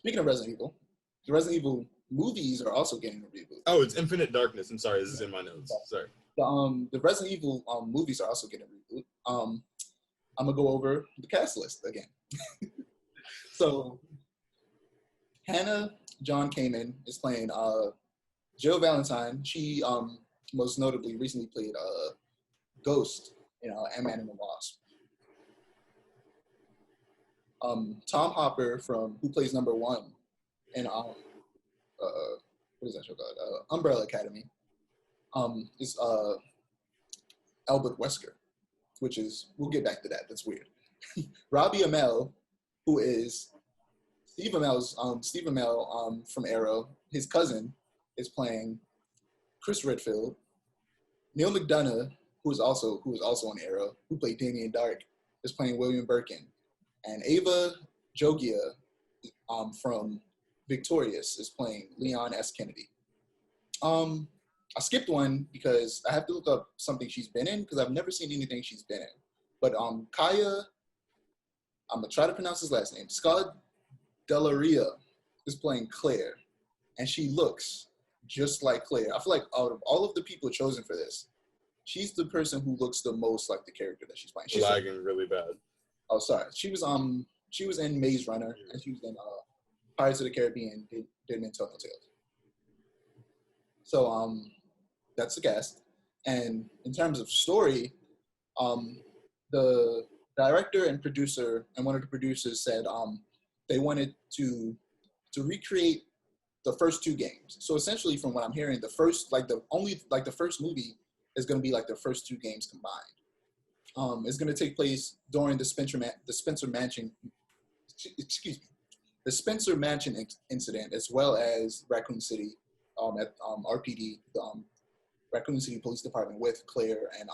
Speaking of Resident Evil, the Resident Evil movies are also getting a reboot. Oh, it's Infinite Darkness. I'm sorry, this is in my notes. Sorry. The Resident Evil movies are also getting a reboot. I'm gonna go over the cast list again. So Hannah John Kamen is playing Jill Valentine. She most notably recently played Ghost in Ant-Man and the Wasp. Tom Hopper who plays number 1 in what is that show called? Umbrella Academy. Is Albert Wesker, which is, we'll get back to that. That's weird. Robbie Amell, who is Steve Amell from Arrow. His cousin is playing Chris Redfield. Neil McDonough, who is also on Arrow, who played Damien Dark, is playing William Birkin. And Ava Jogia from Victorious is playing Leon S. Kennedy. I skipped one because I have to look up something she's been in because I've never seen anything she's been in. But Kaya, I'm going to try to pronounce his last name, Scott Delaria is playing Claire. And she looks just like Claire. I feel like out of all of the people chosen for this, she's the person who looks the most like the character that she's playing. She's lagging really bad. Oh, sorry. She was in Maze Runner, and she was in Pirates of the Caribbean, Dead Men Tell No Tales. So that's the cast. And in terms of story, the director and producer and one of the producers said they wanted to recreate the first 2 games. So essentially, from what I'm hearing, the first movie is going to be like the first 2 games combined. It's going to take place during the Spencer Mansion incident, as well as Raccoon City at RPD, the Raccoon City Police Department, with Claire and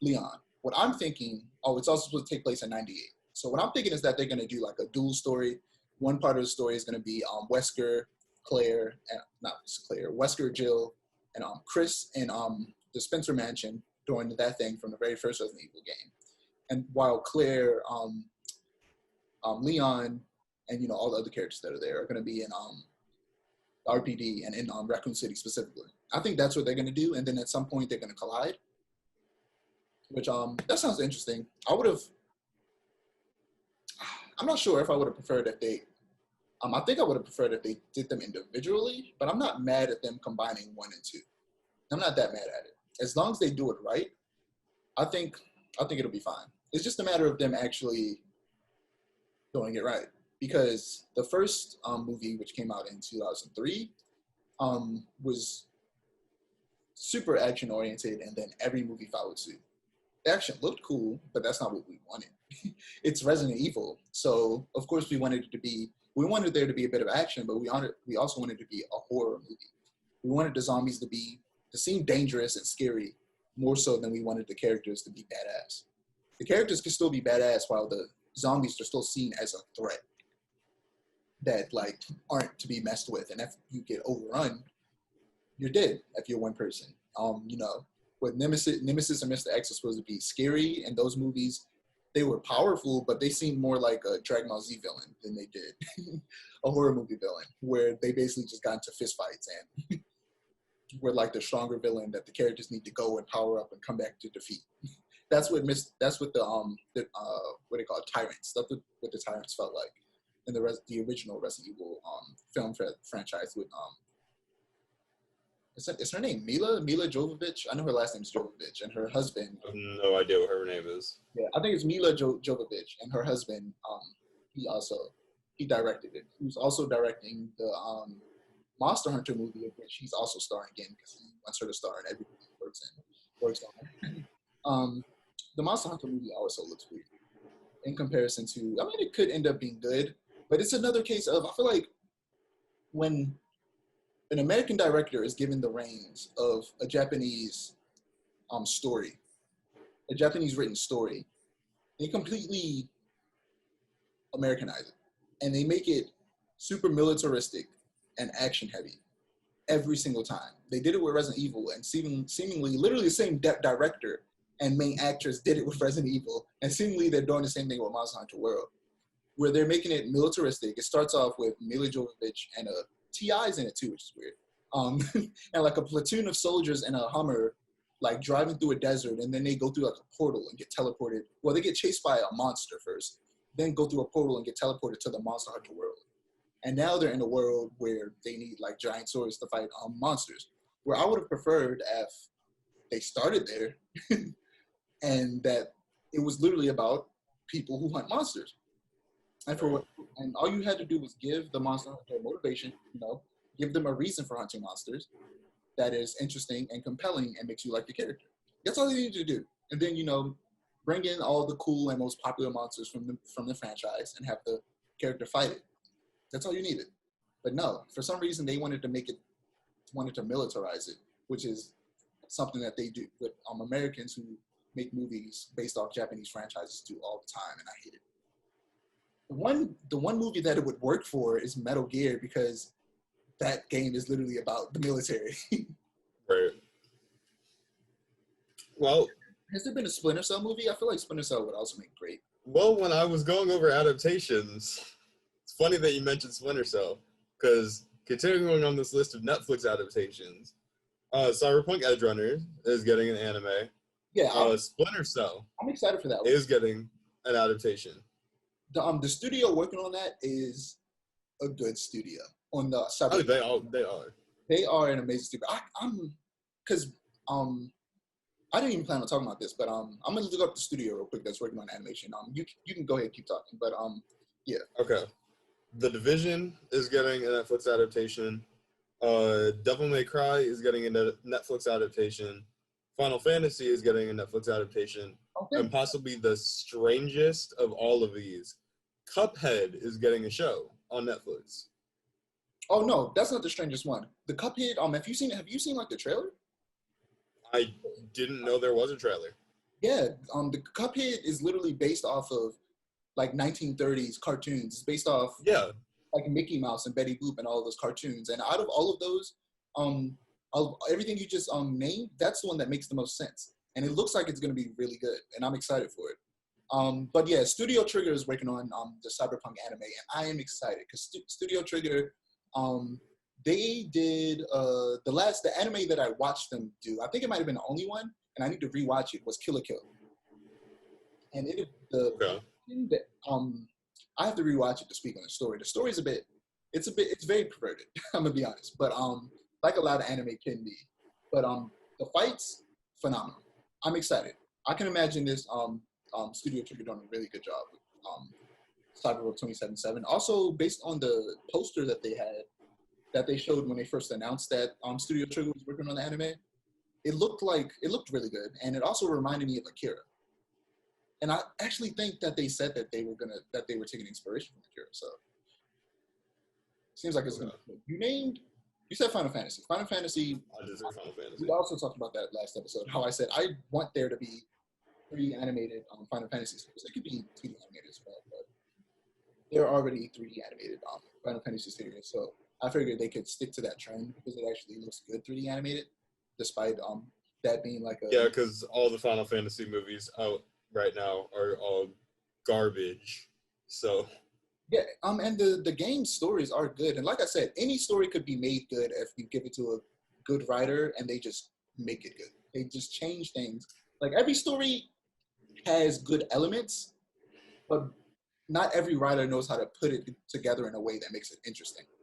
Leon. What I'm thinking, it's also supposed to take place in '98. So what I'm thinking is that they're going to do like a dual story. One part of the story is going to be Wesker, Claire, Wesker, Jill, and Chris in the Spencer Mansion during that thing from the very first Resident Evil game. And while Claire, Leon, and all the other characters that are there are going to be in RPD and in Raccoon City specifically. I think that's what they're going to do, and then at some point they're going to collide. Which that sounds interesting. I'm not sure if I would have preferred if they. I think I would have preferred if they did them individually, but I'm not mad at them combining 1 and 2. I'm not that mad at it. As long as they do it right, I think it'll be fine. It's just a matter of them actually doing it right. Because the first movie, which came out in 2003, was super action-oriented, and then every movie followed suit. The action looked cool, but that's not what we wanted. It's Resident Evil, so of course we wanted there to be a bit of action, but we also wanted it to be a horror movie. We wanted the zombies to seem dangerous and scary, more so than we wanted the characters to be badass. The characters can still be badass while the zombies are still seen as a threat that aren't to be messed with. And if you get overrun, you're dead if you're one person. With Nemesis and Mr. X are supposed to be scary in those movies. They were powerful, but they seemed more like a Dragon Ball Z villain than they did a horror movie villain, where they basically just got into fistfights and were like the stronger villain that the characters need to go and power up and come back to defeat. That's what the what they call it, tyrants. That's what the tyrants felt like in the original Resident Evil film franchise with is her name Mila Jovovich? I know her last name is Jovovich, and her husband. I have no idea what her name is. Yeah, I think it's Mila Jovovich, and her husband. He directed it. He was also directing the Monster Hunter movie, of which he's also starring in because he wants her to star in every movie he works on. The Monster Hunter movie also looks weird in comparison to. I mean, it could end up being good, but it's another case of I feel like when an American director is given the reins of a Japanese story, a Japanese written story, they completely Americanize it. And they make it super militaristic and action heavy every single time. They did it with Resident Evil, and seemingly literally the same director and main actress did it with Resident Evil, and seemingly they're doing the same thing with Monster Hunter World. where they're making it militaristic. It starts off with Mila Jovovich and T.I.'s in it too, which is weird. And like a platoon of soldiers in a Hummer, like driving through a desert, and then they go through like a portal and get teleported. Well, they get chased by a monster first, then go through a portal and get teleported to the Monster Hunter world. And now they're in a world where they need like giant swords to fight monsters. Where I would have preferred if they started there and that it was literally about people who hunt monsters. And all you had to do was give the monster hunter motivation, give them a reason for hunting monsters that is interesting and compelling and makes you like the character. That's all you need to do. And then, bring in all the cool and most popular monsters from the franchise and have the character fight it. That's all you needed. But no, for some reason they wanted to militarize it, which is something that they do with Americans who make movies based off Japanese franchises do all the time, and I hate it. The one movie that it would work for is Metal Gear, because that game is literally about the military. Right. Well, has there been a Splinter Cell movie? I feel like Splinter Cell would also make great. Well, when I was going over adaptations, it's funny that you mentioned Splinter Cell, because continuing on this list of Netflix adaptations, Cyberpunk Edgerunner is getting an anime. Yeah, Splinter Cell. I'm excited for that one. Is getting an adaptation. The studio working on that is a good studio. On the Cyberpunk. Oh, they are an amazing studio. I didn't even plan on talking about this, but I'm gonna look up the studio real quick that's working on animation. You can go ahead and keep talking, but yeah. Okay. The Division is getting a Netflix adaptation. Devil May Cry is getting a Netflix adaptation. Final Fantasy is getting a Netflix adaptation. Okay. And possibly the strangest of all of these, Cuphead is getting a show on Netflix. Oh no, that's not the strangest one. The Cuphead. Have you seen like the trailer? I didn't know there was a trailer. Yeah. The Cuphead is literally based off of like 1930s cartoons. It's based off like Mickey Mouse and Betty Boop and all of those cartoons. And out of all of those, everything you just named, that's the one that makes the most sense. And it looks like it's going to be really good, and I'm excited for it. But yeah, Studio Trigger is working on the Cyberpunk anime, and I am excited because Studio Trigger, they did the anime that I watched them do. I think it might have been the only one, and I need to rewatch it. Was Kill la Kill, and I have to rewatch it to speak on the story. The story's it's very perverted. I'm gonna be honest, but like a lot of anime can be. But the fights, phenomenal. I'm excited. I can imagine this Studio Trigger doing a really good job with Cyberpunk 2077. Also, based on the poster that they showed when they first announced that Studio Trigger was working on the anime, it looked really good, and it also reminded me of Akira. And I actually think that they said that they were taking inspiration from Akira. So seems like it's gonna. You said Final Fantasy. Final Fantasy. I did say Final Fantasy. We also talked about that last episode. How I said I want there to be 3D animated Final Fantasy series. It could be 2D animated as well, but there are already 3D animated Final Fantasy series. So I figured they could stick to that trend because it actually looks good 3D animated, despite that being like a. Yeah, because all the Final Fantasy movies out right now are all garbage. So. Yeah, and the game stories are good. And like I said, any story could be made good if you give it to a good writer and they just make it good. They just change things. Like every story has good elements, but not every writer knows how to put it together in a way that makes it interesting.